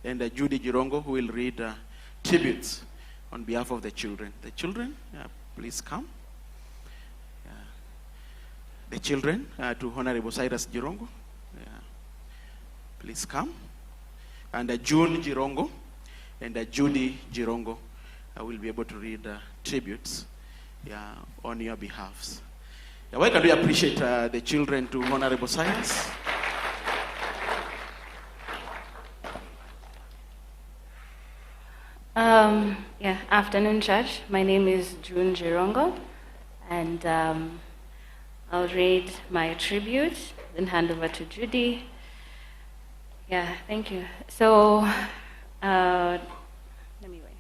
and Judy Jirongo, who will read tributes on behalf of the children. The children, please come. The children to Honorable Cyrus Jirongo. Please come. And June Jirongo and Judy Jirongo will be able to read tributes on your behalves. Why can we appreciate the children to Honorable Cyrus? Afternoon, Church. My name is June Jirongo, and I'll read my tribute, then hand over to Judy. Thank you. So, let me wait.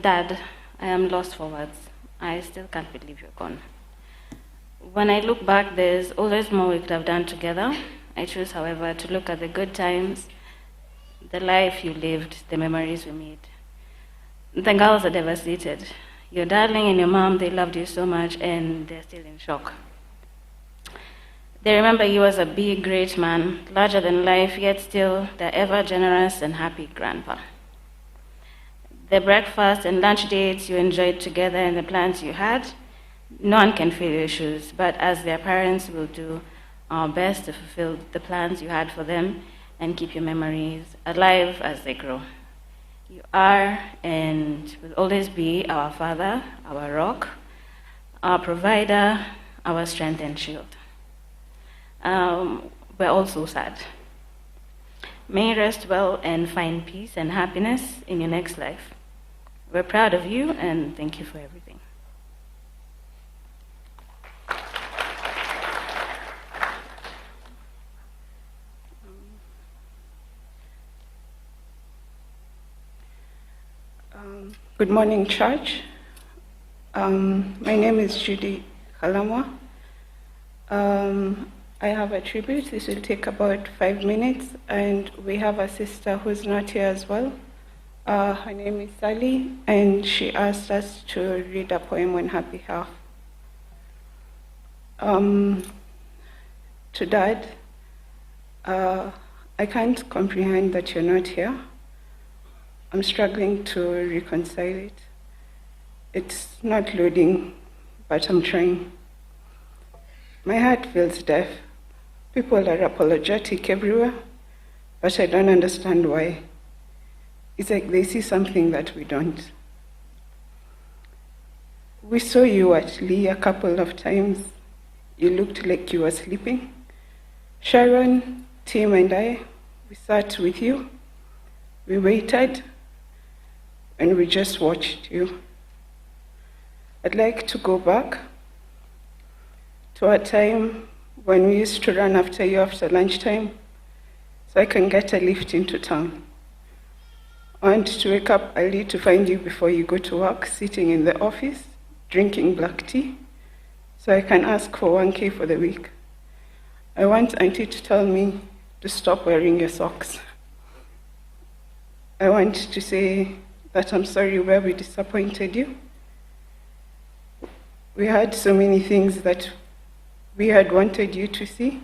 Dad, I am lost for words. I still can't believe you're gone. When I look back, there's always more we could have done together. I choose, however, to look at the good times, the life you lived, the memories we made. The girls are devastated. Your darling and your mom, they loved you so much, and they're still in shock. They remember you as a big, great man, larger than life, yet still the ever generous and happy grandpa. The breakfast and lunch dates you enjoyed together and the plans you had, no one can fill your shoes, but as their parents, we'll do our best to fulfill the plans you had for them and keep your memories alive as they grow. You are and will always be our father, our rock, our provider, our strength and shield. We're also sad. May you rest well and find peace and happiness in your next life. We're proud of you and thank you for everything. Good morning, church. My name is Judy Kalamwa. I have a tribute. This will take about 5 minutes, and we have a sister who's not here as well. Her name is Sally, and she asked us to read a poem on her behalf. To Dad, I can't comprehend that you're not here. I'm struggling to reconcile it. It's not loading, but I'm trying. My heart feels deaf. People are apologetic everywhere, but I don't understand why. It's like they see something that we don't. We saw you at Lee a couple of times. You looked like you were sleeping. Sharon, Tim, and I, we sat with you. We waited, and we just watched you. I'd like to go back to a time when we used to run after you after lunchtime so I can get a lift into town. I want to wake up early to find you before you go to work, sitting in the office, drinking black tea, so I can ask for 1K for the week. I want Auntie to tell me to stop wearing your socks. I want to say that I'm sorry where we disappointed you. We had so many things that we had wanted you to see.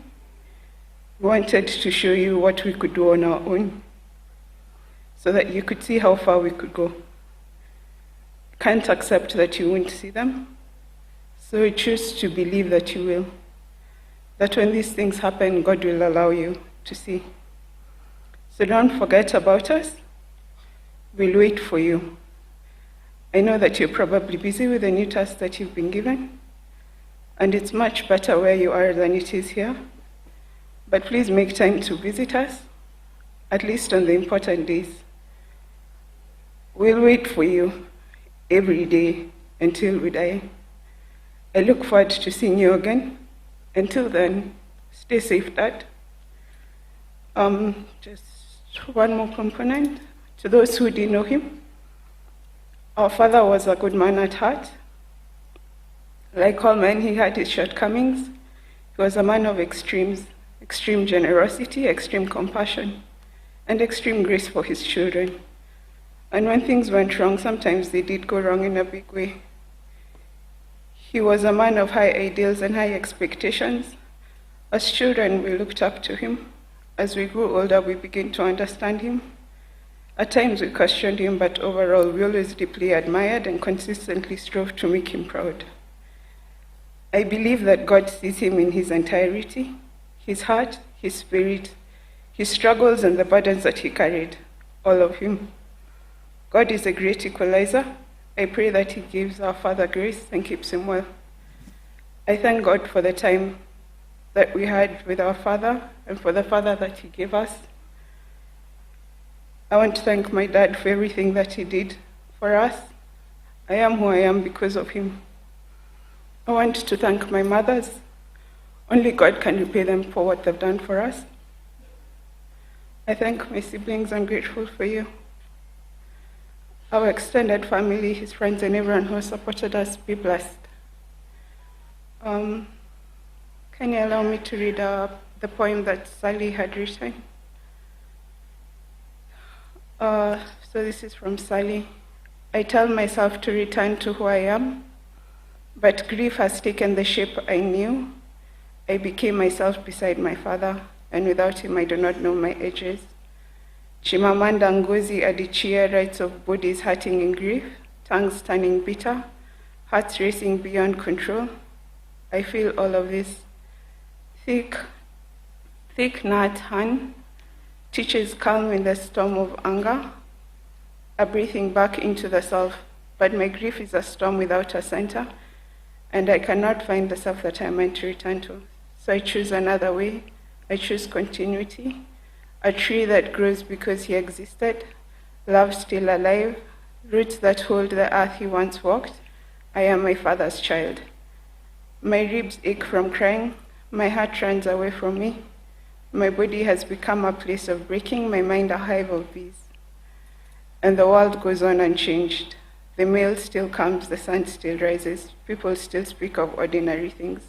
We wanted to show you what we could do on our own so that you could see how far we could go. Can't accept that you won't see them, so we choose to believe that you will. That when these things happen, God will allow you to see. So don't forget about us. We'll wait for you. I know that you're probably busy with the new task that you've been given, and it's much better where you are than it is here. But please make time to visit us, at least on the important days. We'll wait for you every day until we die. I look forward to seeing you again. Until then, stay safe, Dad. Just one more component To those who didn't know him, our father was a good man at heart. Like all men, he had his shortcomings. He was a man of extremes, extreme generosity, extreme compassion, and extreme grace for his children. And when things went wrong, sometimes they did go wrong in a big way. He was a man of high ideals and high expectations. As children, we looked up to him. As we grew older, we began to understand him. At times, we questioned him, but overall, we always deeply admired and consistently strove to make him proud. I believe that God sees him in his entirety, his heart, his spirit, his struggles, and the burdens that he carried, all of him. God is a great equalizer. I pray that he gives our Father grace and keeps him well. I thank God for the time that we had with our Father and for the Father that he gave us. I want to thank my dad for everything that he did for us. I am who I am because of him. I want to thank my mothers. Only God can repay them for what they've done for us. I thank my siblings. I'm grateful for you. Our extended family, his friends, and everyone who has supported us, be blessed. Can you allow me to read the poem that Sally had written? So this is from Sally. I tell myself to return to who I am, but grief has taken the shape I knew. I became myself beside my father, and without him I do not know my edges. Chimamanda Ngozi Adichie writes of bodies hurting in grief, tongues turning bitter, hearts racing beyond control. I feel all of this. Thick Nhat Hanh teaches calm in the storm of anger, a breathing back into the self, but my grief is a storm without a center, and I cannot find the self that I meant to return to. So I choose another way. I choose continuity, a tree that grows because he existed, love still alive, roots that hold the earth he once walked. I am my father's child. My ribs ache from crying, my heart runs away from me. My body has become a place of breaking, my mind a hive of bees. And the world goes on unchanged. The mail still comes, the sun still rises, people still speak of ordinary things.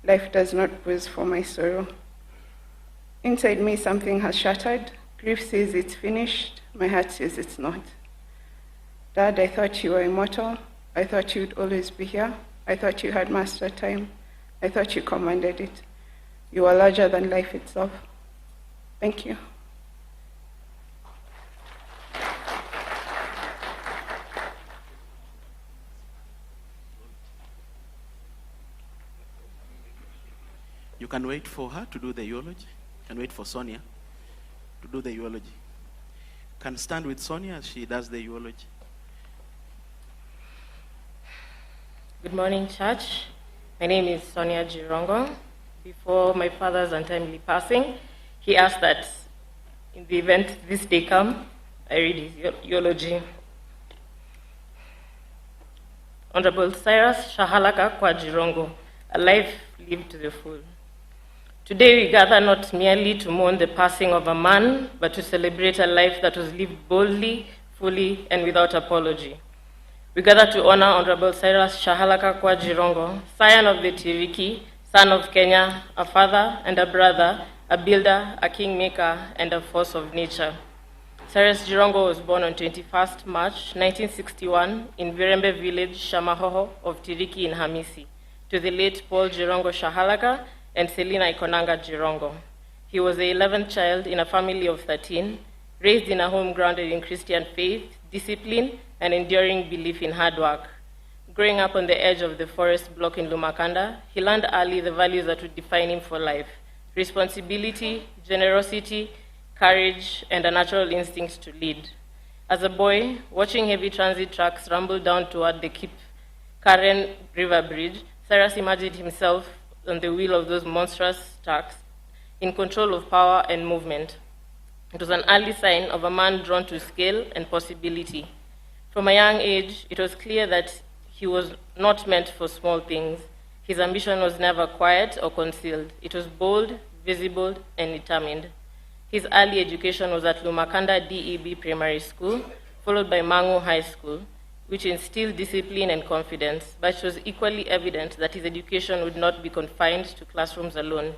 Life does not pause for my sorrow. Inside me, something has shattered. Grief says it's finished, my heart says it's not. Dad, I thought you were immortal. I thought you'd always be here. I thought you had mastered time. I thought you commanded it. You are larger than life itself. Thank you. You can wait for her to do the eulogy. You can wait for Sonia to do the eulogy. You can stand with Sonia as she does the eulogy. Good morning, church. My name is Sonia Jirongo. Before my father's untimely passing, he asked that in the event this day come, I read his eulogy. Honorable Cyrus Shahalaka Kwa Jirongo, a life lived to the full. Today we gather not merely to mourn the passing of a man, but to celebrate a life that was lived boldly, fully, and without apology. We gather to honor Honorable Cyrus Shahalaka Kwa Jirongo, scion of the Tiriki, son of Kenya, a father and a brother, a builder, a kingmaker, and a force of nature. Cyrus Jirongo was born on 21st March 1961 in Virembe village, Shamahoho of Tiriki in Hamisi, to the late Paul Jirongo Shahalaka and Selina Ikonanga Jirongo. He was the 11th child in a family of 13, raised in a home grounded in Christian faith, discipline, and enduring belief in hard work. Growing up on the edge of the forest block in Lumakanda, he learned early the values that would define him for life: responsibility, generosity, courage, and a natural instinct to lead. As a boy, watching heavy transit trucks rumble down toward the Kip Karen River Bridge, Cyrus imagined himself on the wheel of those monstrous trucks, in control of power and movement. It was an early sign of a man drawn to scale and possibility. From a young age, it was clear that he was not meant for small things. His ambition was never quiet or concealed. It was bold, visible, and determined. His early education was at Lumakanda DEB Primary School, followed by Mangu High School, which instilled discipline and confidence, but it was equally evident that his education would not be confined to classrooms alone.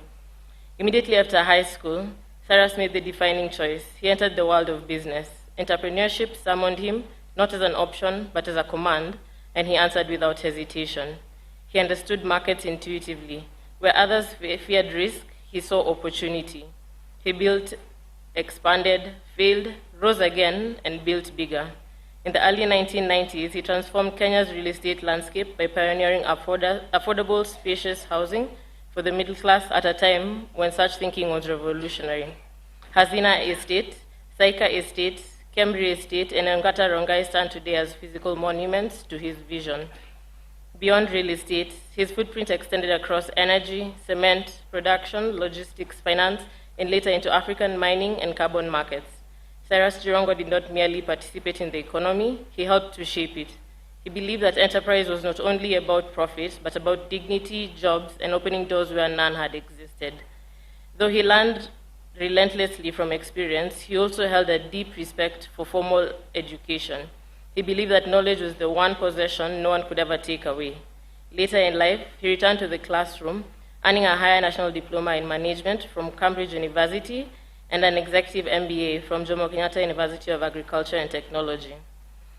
Immediately after high school, Cyrus made the defining choice. He entered the world of business. Entrepreneurship summoned him, not as an option, but as a command, and he answered without hesitation. He understood markets intuitively. Where others feared risk, he saw opportunity. He built, expanded, failed, rose again, and built bigger. In the early 1990s, he transformed Kenya's real estate landscape by pioneering affordable, spacious housing for the middle class at a time when such thinking was revolutionary. Hazina Estate, Saika Estate, Kemri Estate, and Ngata Rongai stand today as physical monuments to his vision. Beyond real estate, his footprint extended across energy, cement, production, logistics, finance, and later into African mining and carbon markets. Cyrus Jirongo did not merely participate in the economy, he helped to shape it. He believed that enterprise was not only about profit, but about dignity, jobs, and opening doors where none had existed. Though he learned relentlessly from experience, he also held a deep respect for formal education. He believed that knowledge was the one possession no one could ever take away. Later in life, he returned to the classroom, earning a higher national diploma in management from Cambridge University and an executive MBA from Jomo Kenyatta University of Agriculture and Technology.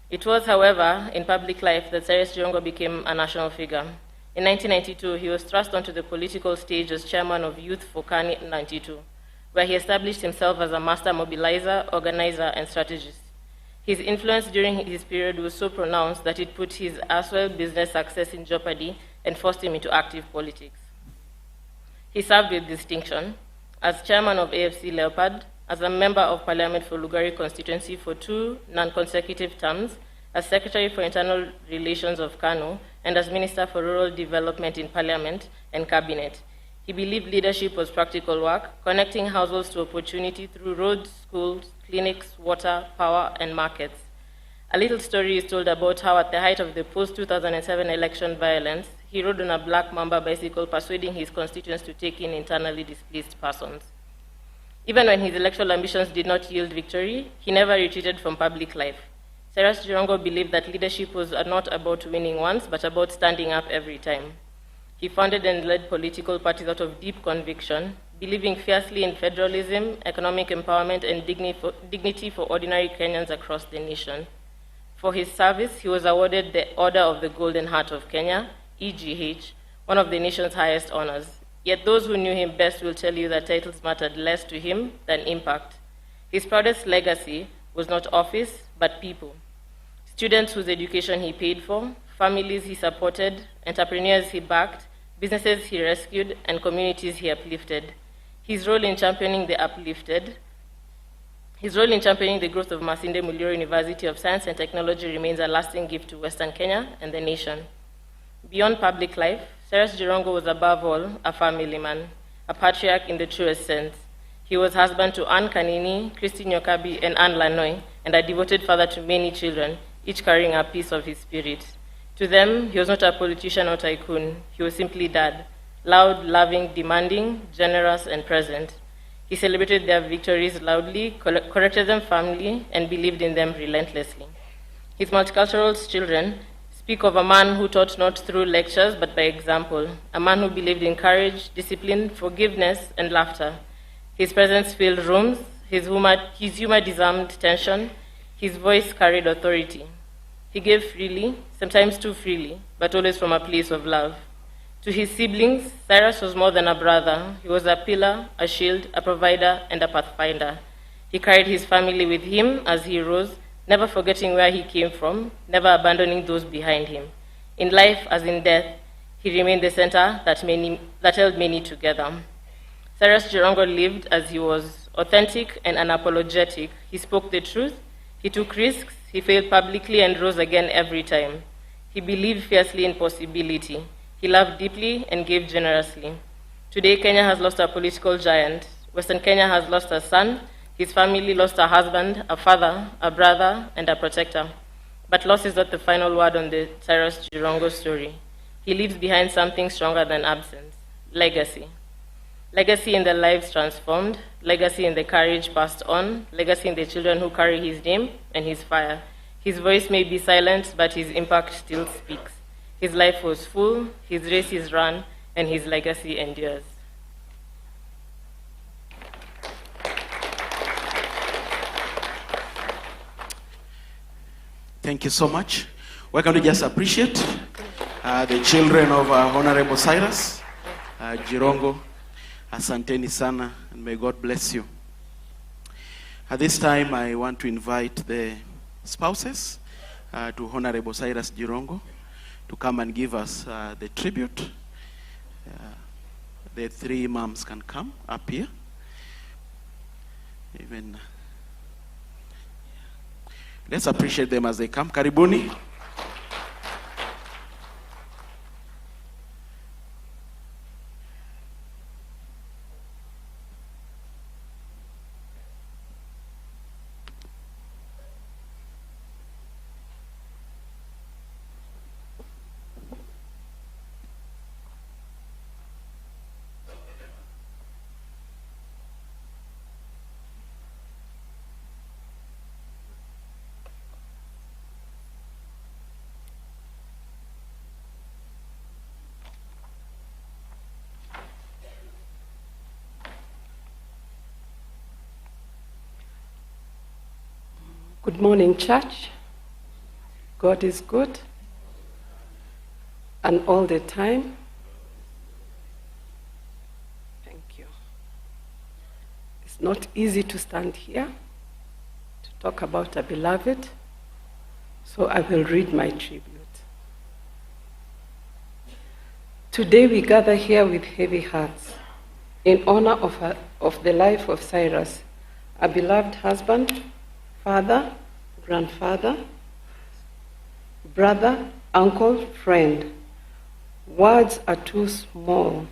It was, however, in public life that Cyrus Jirongo became a national figure. In 1992, he was thrust onto the political stage as chairman of Youth for CAN 92, where he established himself as a master mobilizer, organizer, and strategist. His influence during his period was so pronounced that it put his as well business success in jeopardy and forced him into active politics. He served with distinction as chairman of AFC Leopard, as a member of Parliament for Lugari constituency for 2 non-consecutive terms, as Secretary for Internal Relations of Kano, and as Minister for Rural Development in Parliament and Cabinet. He believed leadership was practical work, connecting households to opportunity through roads, schools, clinics, water, power, and markets. A little story is told about how at the height of the post-2007 election violence, he rode on a black mamba bicycle persuading his constituents to take in internally displaced persons. Even when his electoral ambitions did not yield victory, he never retreated from public life. Cyrus Jirongo believed that leadership was not about winning once, but about standing up every time. He founded and led political parties out of deep conviction, believing fiercely in federalism, economic empowerment, and dignity for ordinary Kenyans across the nation. For his service, he was awarded the Order of the Golden Heart of Kenya, EGH, one of the nation's highest honors. Yet those who knew him best will tell you that titles mattered less to him than impact. His proudest legacy was not office, but people. Students whose education he paid for, families he supported, entrepreneurs he backed, businesses he rescued, and communities he uplifted. His role in championing the growth of Masinde Muliro University of Science and Technology remains a lasting gift to Western Kenya and the nation. Beyond public life, Cyrus Jirongo was above all a family man, a patriarch in the truest sense. He was husband to Anne Kanini, Christy Nyokabi, and Anne Lanoi, and a devoted father to many children, each carrying a piece of his spirit. To them, he was not a politician or tycoon. He was simply dad, loud, loving, demanding, generous, and present. He celebrated their victories loudly, corrected them firmly, and believed in them relentlessly. His multicultural children speak of a man who taught not through lectures but by example, a man who believed in courage, discipline, forgiveness, and laughter. His presence filled rooms, his humor disarmed tension, his voice carried authority. He gave freely, sometimes too freely, but always from a place of love. To his siblings, Cyrus was more than a brother. He was a pillar, a shield, a provider, and a pathfinder. He carried his family with him as he rose, never forgetting where he came from, never abandoning those behind him. In life as in death, he remained the center that held many together. Cyrus Jirongo lived as he was, authentic and unapologetic. He spoke the truth, he took risks, he failed publicly and rose again every time. He believed fiercely in possibility. He loved deeply and gave generously. Today, Kenya has lost a political giant. Western Kenya has lost a son. His family lost a husband, a father, a brother, and a protector. But loss is not the final word on the Cyrus Jirongo story. He leaves behind something stronger than absence: legacy. legacy in the lives transformed, legacy in the courage passed on, legacy in the children who carry his name and his fire. His voice may be silent, but his impact still speaks. His life was full, his race is run, and his legacy endures. Thank you so much. Why can't we just appreciate the children of Honorable Cyrus, Jirongo, asanteni sana, and may God bless you. At this time, I want to invite the spouses to Honorable Cyrus Jirongo to come and give us the tribute. The three moms can come up here. Let's appreciate them as they come. Karibuni. Good morning, church. God is good, and all the time. Thank you. It's not easy to stand here to talk about a beloved, so I will read my tribute. Today we gather here with heavy hearts in honor of the life of Cyrus, a beloved husband, father, grandfather, brother, uncle, friend. Words are too small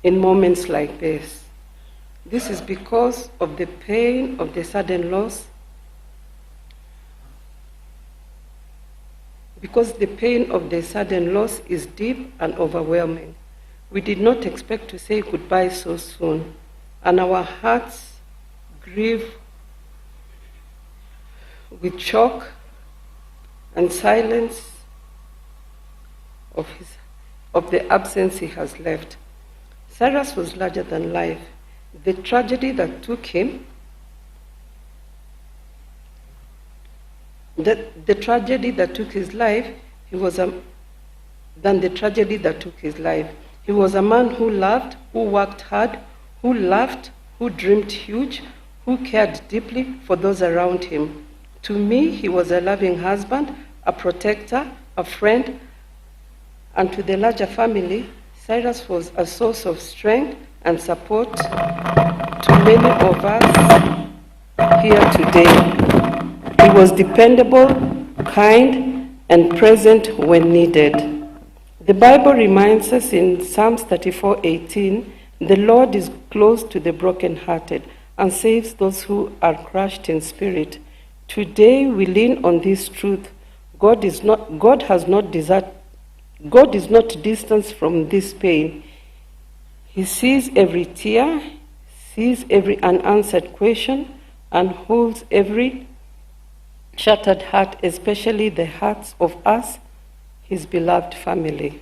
in moments like this. This is because of the pain of the sudden loss, because the pain of the sudden loss is deep and overwhelming. We did not expect to say goodbye so soon, and our hearts grieve with shock and silence of the absence he has left. Cyrus was larger than life. The tragedy that took him, the tragedy that took his life, he was a man who loved, who worked hard, who laughed, who dreamed huge, who cared deeply for those around him. To me, he was a loving husband, a protector, a friend, and to the larger family, Cyrus was a source of strength and support to many of us here today. He was dependable, kind, and present when needed. The Bible reminds us in Psalms 34:18, the Lord is close to the brokenhearted and saves those who are crushed in spirit. Today we lean on this truth. God is not distant from this pain. He sees every tear, sees every unanswered question, and holds every shattered heart, especially the hearts of us, his beloved family.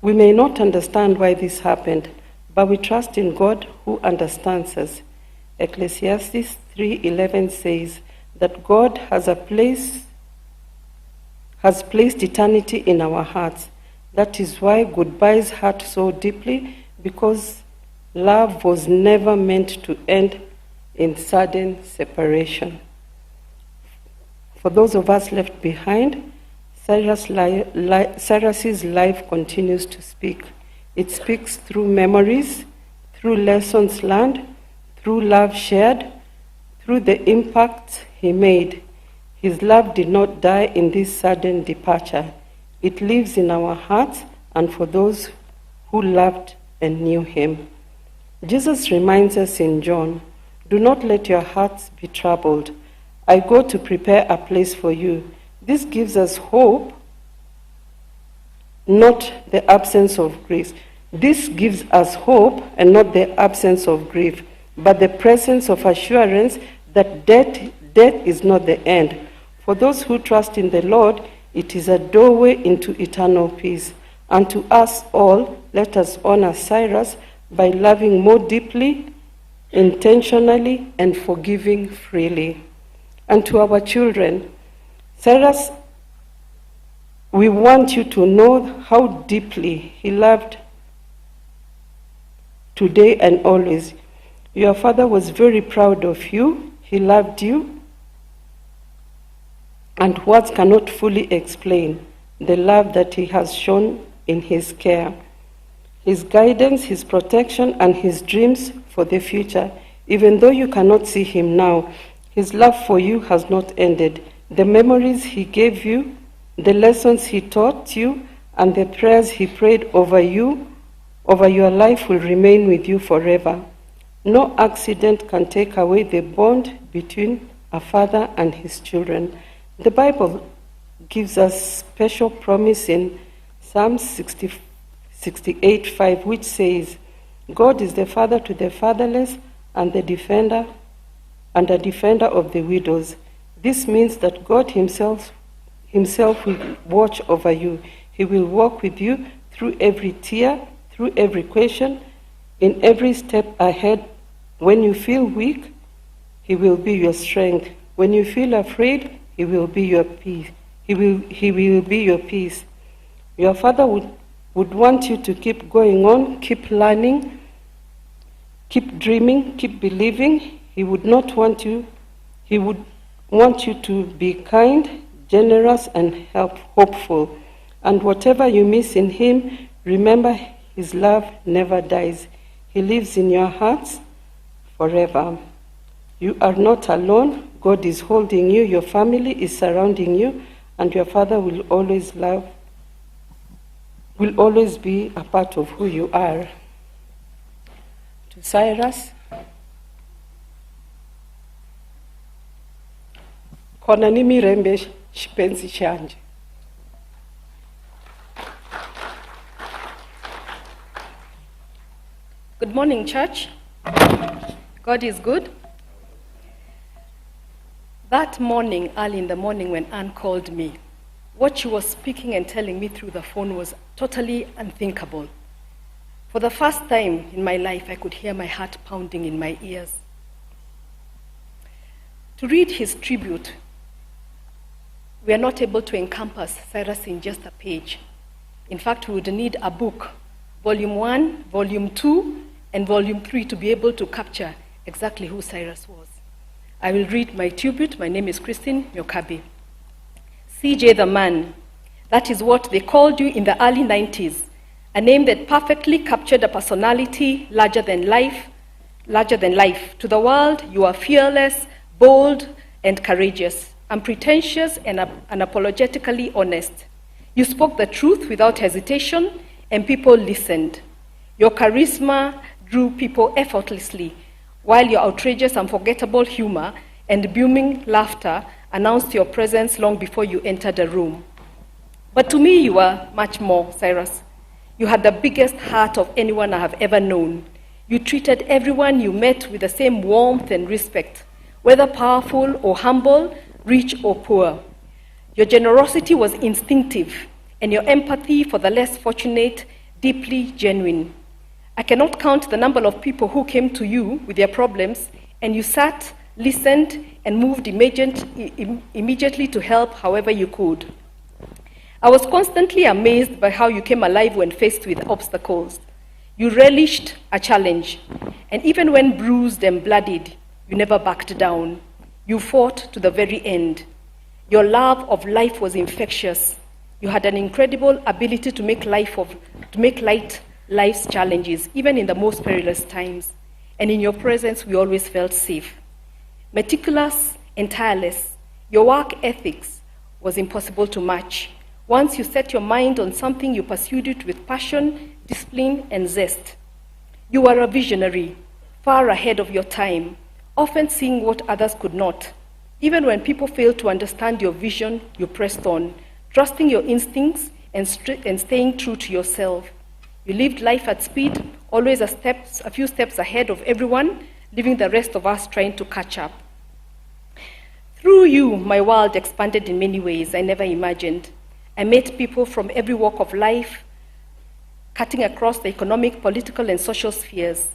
We may not understand why this happened, but we trust in God who understands us. Ecclesiastes 3:11 says that God has placed eternity in our hearts. That is why goodbyes hurt so deeply, because love was never meant to end in sudden separation. For those of us left behind, Cyrus's life continues to speak. It speaks through memories, through lessons learned, through love shared, through the impact he made. His love did not die in this sudden departure. It lives in our hearts and for those who loved and knew him. Jesus reminds us in John, "Do not let your hearts be troubled. I go to prepare a place for you." This gives us hope, not the absence of grace. This gives us hope and not the absence of grief, but the presence of assurance that death is not the end. For those who trust in the Lord, it is a doorway into eternal peace. And to us all, let us honor Cyrus by loving more deeply, intentionally, and forgiving freely. And to our children, Cyrus, we want you to know how deeply he loved today and always. Your father was very proud of you. He loved you. And words cannot fully explain the love that he has shown in his care, his guidance, his protection, and his dreams for the future. Even though you cannot see him now, his love for you has not ended. The memories he gave you, the lessons he taught you, and the prayers he prayed over you, over your life will remain with you forever. No accident can take away the bond between a father and his children. The Bible gives us special promise in Psalm 68:5, which says, God is the father to the fatherless and a defender of the widows. This means that God himself will watch over you. He will walk with you through every tear, through every question, in every step ahead. When you feel weak, he will be your strength. When you feel afraid, he will be your peace. He will be your peace. Your father would want you to keep going on, keep learning, keep dreaming, keep believing. He would want you to be kind, generous, and hopeful. And whatever you miss in him, remember his love never dies. He lives in your hearts forever. You are not alone. God is holding you. Your family is surrounding you, and your father will always be a part of who you are. To Cyrus, khona nimirembe xipenzi xanje. Good morning, church. God is good. That morning, early in the morning when Anne called me, what she was speaking and telling me through the phone was totally unthinkable. For the first time in my life, I could hear my heart pounding in my ears. To read his tribute, we are not able to encompass Cyrus in just a page. In fact, we would need a book, Volume 1, Volume 2, and Volume 3 to be able to capture exactly who Cyrus was. I will read my tribute. My name is Christine Nyokabi. CJ the Man, that is what they called you in the early 90s, a name that perfectly captured a personality larger than life. To the world, you are fearless, bold, and courageous, unpretentious, and unapologetically honest. You spoke the truth without hesitation, and people listened. Your charisma drew people effortlessly, while your outrageous, unforgettable humor and booming laughter announced your presence long before you entered the room. But to me, you were much more, Cyrus. You had the biggest heart of anyone I have ever known. You treated everyone you met with the same warmth and respect, whether powerful or humble, rich or poor. Your generosity was instinctive, and your empathy for the less fortunate deeply genuine. I cannot count the number of people who came to you with their problems, and you sat, listened, and moved immediately to help however you could. I was constantly amazed by how you came alive when faced with obstacles. You relished a challenge, and even when bruised and bloodied, you never backed down. You fought to the very end. Your love of life was infectious. You had an incredible ability to make light life's challenges, even in the most perilous times. And in your presence, we always felt safe. Meticulous and tireless, your work ethics was impossible to match. Once you set your mind on something, you pursued it with passion, discipline, and zest. You were a visionary, far ahead of your time, often seeing what others could not. Even when people failed to understand your vision, you pressed on, trusting your instincts and staying true to yourself. You lived life at speed, always a few steps ahead of everyone, leaving the rest of us trying to catch up. Through you, my world expanded in many ways I never imagined. I met people from every walk of life, cutting across the economic, political, and social spheres.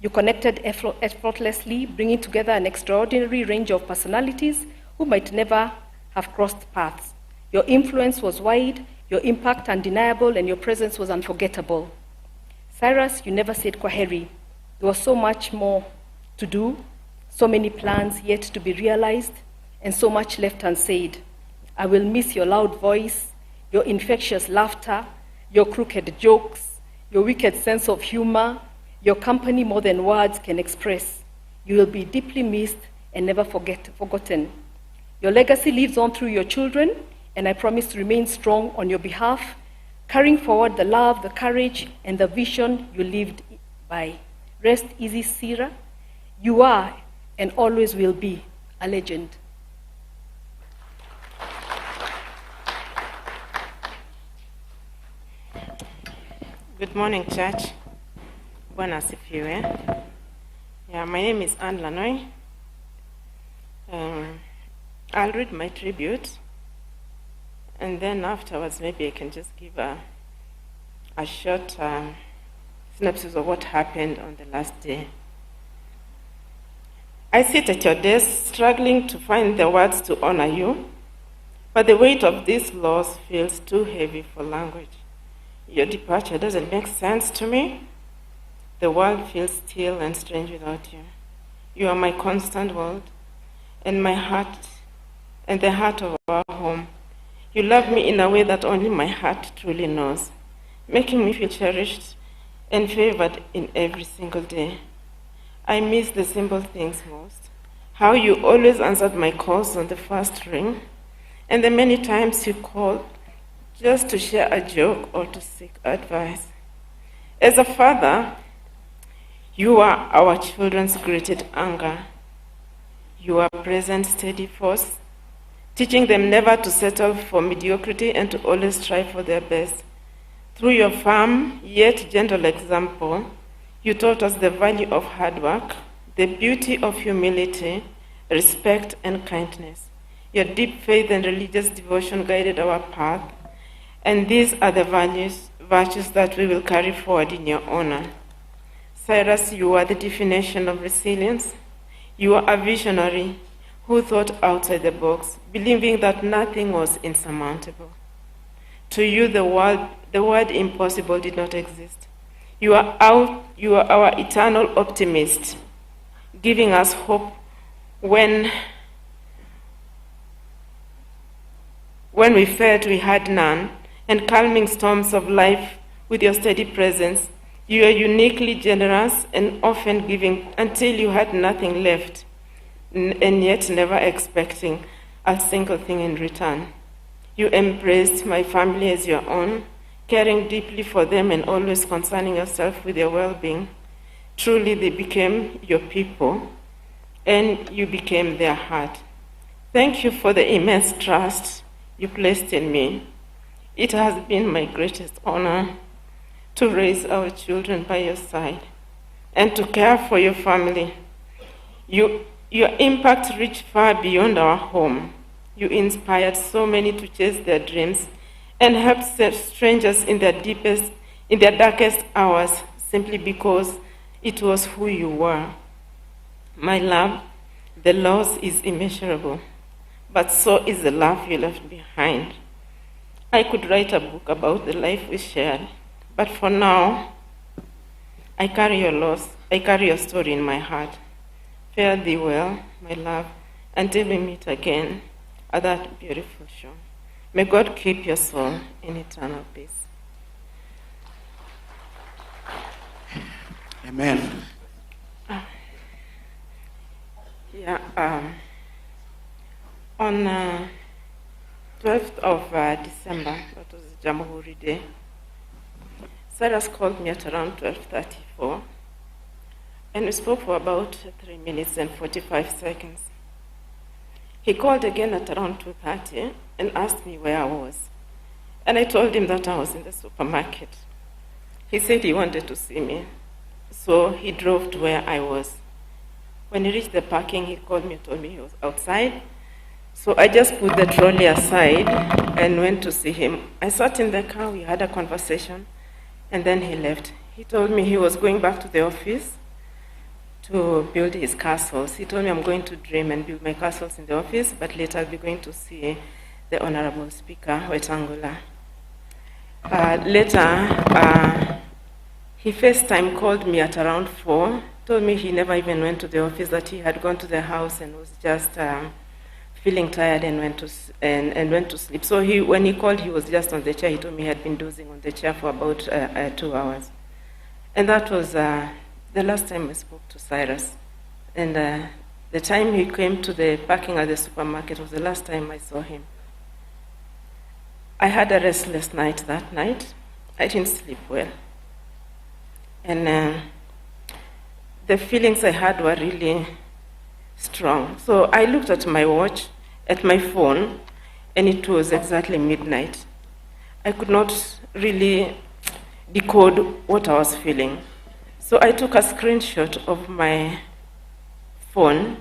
You connected effortlessly, bringing together an extraordinary range of personalities who might never have crossed paths. Your influence was wide, your impact undeniable, and your presence was unforgettable. Cyrus, you never said kwaheri. There was so much more to do, so many plans yet to be realized, and so much left unsaid. I will miss your loud voice, your infectious laughter, your crooked jokes, your wicked sense of humor, your company more than words can express. You will be deeply missed and never forgotten. Your legacy lives on through your children, and I promise to remain strong on your behalf, carrying forward the love, the courage, and the vision you lived by. Rest easy, Sira. You are and always will be a legend. Good morning, church. Bwana asifiwe. Yeah, my name is Anne Lanoy. I'll read my tribute, and then afterwards maybe I can just give a short synopsis of what happened on the last day. I sit at your desk struggling to find the words to honor you, but the weight of this loss feels too heavy for language. Your departure doesn't make sense to me. The world feels still and strange without you. You are my constant world, and my heart, and the heart of our home. You love me in a way that only my heart truly knows, making me feel cherished and favored in every single day. I miss the simple things most. How you always answered my calls on the first ring, and the many times you called just to share a joke or to seek advice. As a father, you are our children's greatest anger. You are present, steady force, teaching them never to settle for mediocrity and to always strive for their best. Through your firm yet gentle example, you taught us the value of hard work, the beauty of humility, respect, and kindness. Your deep faith and religious devotion guided our path, and these are the virtues that we will carry forward in your honor. Cyrus, you are the definition of resilience. You are a visionary who thought outside the box, believing that nothing was insurmountable. To you, the word impossible did not exist. You are our eternal optimist, giving us hope when we felt we had none, and calming storms of life with your steady presence. You are uniquely generous and often giving until you had nothing left, and yet never expecting a single thing in return. You embraced my family as your own, caring deeply for them and always concerning yourself with their well-being. Truly, they became your people, and you became their heart. Thank you for the immense trust you placed in me. It has been my greatest honor to raise our children by your side and to care for your family. Your impact reached far beyond our home. You inspired so many to chase their dreams and helped set strangers in their darkest hours simply because it was who you were. My love, the loss is immeasurable, but so is the love you left behind. I could write a book about the life we shared, but for now, I carry your loss, I carry your story in my heart. Fare thee well, my love, until we meet again at that beautiful shore. May God keep your soul in eternal peace. Amen. On 12th of December, that was Jamhuri Day, Cyrus called me at around 12:34, and we spoke for about 3 minutes and 45 seconds. He called again at around 2:30 and asked me where I was. And I told him that I was in the supermarket. He said he wanted to see me. So he drove to where I was. When he reached the parking, he called me and told me he was outside. So I just put the trolley aside and went to see him. I sat in the car, we had a conversation, and then he left. He told me he was going back to the office to build his castles. He told me, I'm going to dream and build my castles in the office, but later I'll be going to see the Honorable Speaker, Wetangula. Later, he FaceTime called me at around 4, told me he never even went to the office, that he had gone to the house and was just feeling tired and went to sleep. So when he called, he was just on the chair. He told me he had been dozing on the chair for about 2 hours. And that was the last time I spoke to Cyrus. And the time he came to the parking at the supermarket was the last time I saw him. I had a restless night that night. I didn't sleep well. And the feelings I had were really strong. So I looked at my watch, at my phone, and it was exactly midnight. I could not really decode what I was feeling. So I took a screenshot of my phone.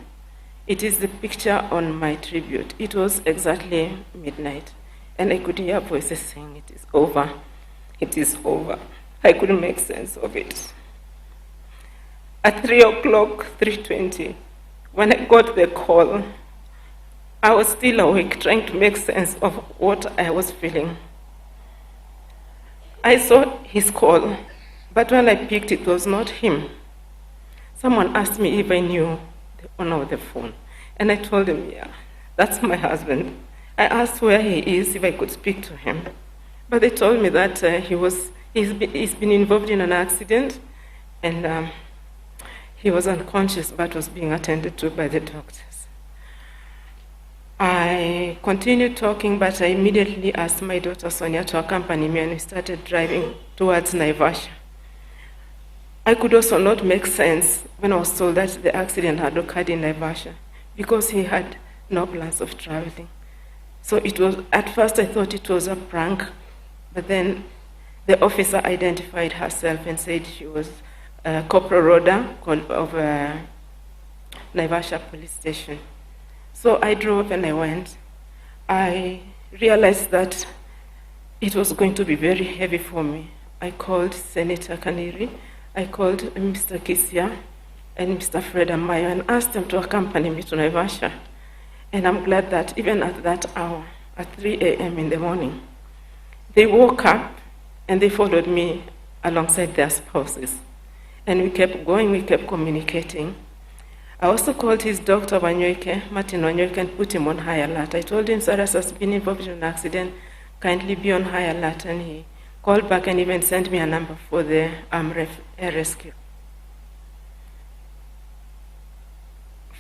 It is the picture on my tribute. It was exactly midnight. And I could hear voices saying, it is over, it is over. I couldn't make sense of it. At 3 o'clock, 3:20, when I got the call, I was still awake, trying to make sense of what I was feeling. I saw his call, but when I picked, it was not him. Someone asked me if I knew the owner of the phone, and I told him, yeah, that's my husband. I asked where he is, if I could speak to him. But they told me that he's been involved in an accident, and he was unconscious but was being attended to by the doctors. I continued talking, but I immediately asked my daughter Sonia to accompany me, and we started driving towards Naivasha. I could also not make sense when I was told that the accident had occurred in Naivasha, because he had no plans of traveling. So it was, at first I thought it was a prank, but then the officer identified herself and said she was Corporal Rhoda of Naivasha Police Station. So I drove and I went. I realized that it was going to be very heavy for me. I called Senator Kaniri, I called Mr. Kisia and Mr. Fred Amayo and asked them to accompany me to Naivasha. And I'm glad that even at that hour, at 3 a.m. in the morning, they woke up and they followed me alongside their spouses. And we kept going, we kept communicating. I also called his doctor, Martin Wanyoike, and put him on high alert. I told him Cyrus has been involved in an accident, kindly be on high alert. And he called back and even sent me a number for the air rescue.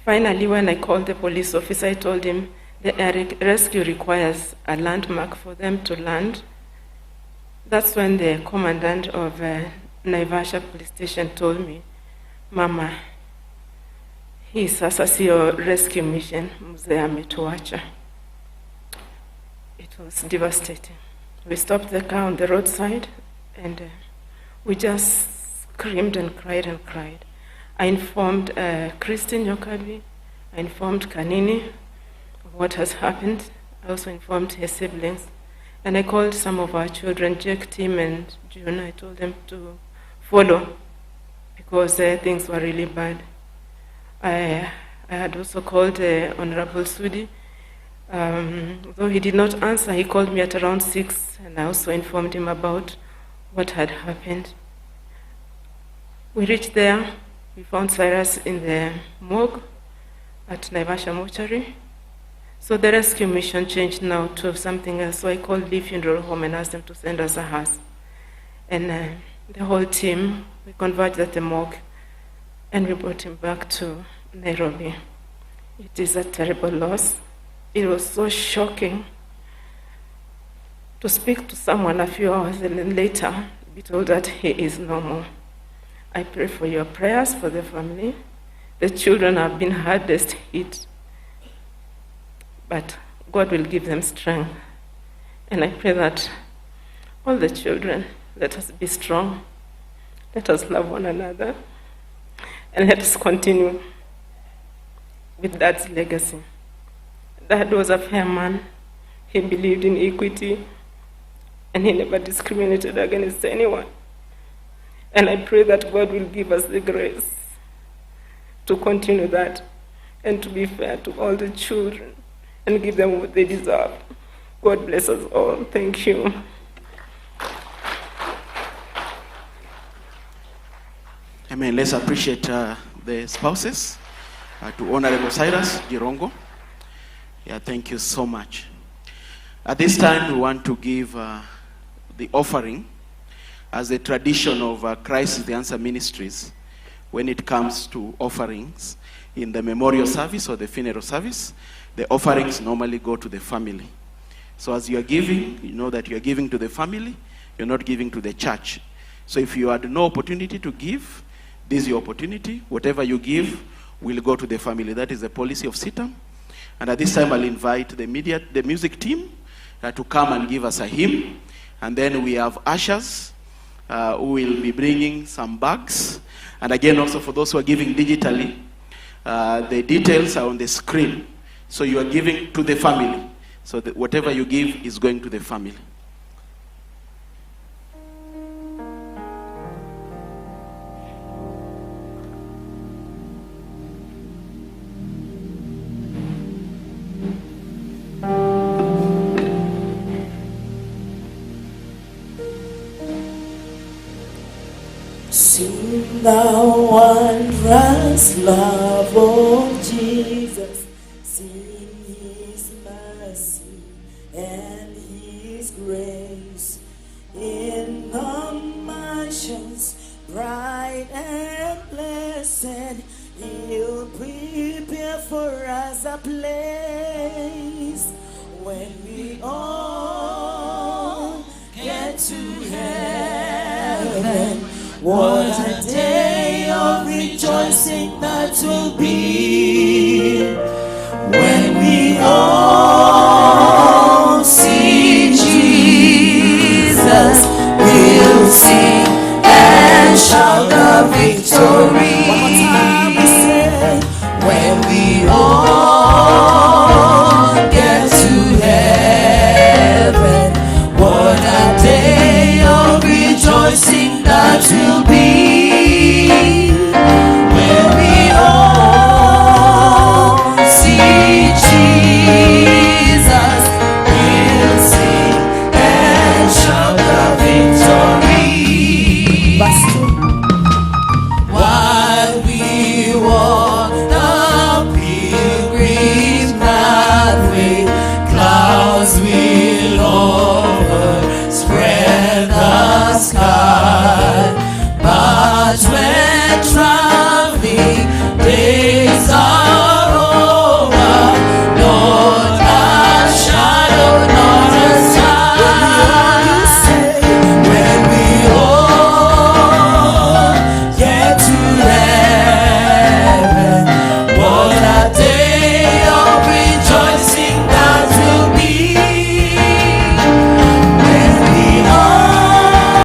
Finally, when I called the police officer, I told him the air rescue requires a landmark for them to land. That's when the commandant of Naivasha Police Station told me, Mama, hii sasa siyo rescue mission, mzee ametuacha. It was devastating. We stopped the car on the roadside and we just screamed and cried and cried. I informed Christine Yokabi, I informed Kanini of what has happened. I also informed her siblings. And I called some of our children, Jake, Tim, and June. I told them to follow because things were really bad. I had also called Honorable Sudi. Though he did not answer, he called me at around 6, and I also informed him about what had happened. We reached there. We found Cyrus in the morgue at Naivasha Mortuary. So the rescue mission changed now to something else. So I called Lee Funeral Home and asked them to send us a hearse. And the whole team, we converged at the morgue and we brought him back to Nairobi. It is a terrible loss. It was so shocking to speak to someone a few hours and then later be told that he is no more. I pray for your prayers for the family. The children have been hardest hit, but God will give them strength. And I pray that all the children, let us be strong Let us love one another. And let us continue with Dad's legacy. Dad was a fair man. He believed in equity, and he never discriminated against anyone. And I pray that God will give us the grace to continue that and to be fair to all the children and give them what they deserve. God bless us all. Thank you. Amen. Let's appreciate the spouses. To Honorable Cyrus Jirongo. Yeah, thank you so much. At this time, we want to give the offering as a tradition of Christ is the Answer Ministries when it comes to offerings in the memorial service or the funeral service. The offerings normally go to the family. So as you are giving, you know that you are giving to the family, you're not giving to the church. So if you had no opportunity to give, this is your opportunity. Whatever you give will go to the family. That is the policy of CITAM. And at this time, I'll invite the music team to come and give us a hymn. And then we have ushers who will be bringing some bags. And again, also for those who are giving digitally, the details are on the screen. So you are giving to the family. So that whatever you give is going to the family. Sing the wondrous love of Jesus. Sing his mercy and his grace. In the mansions bright and blessed, he'll prepare for us a place when we all get to heaven. What a day of rejoicing that will be.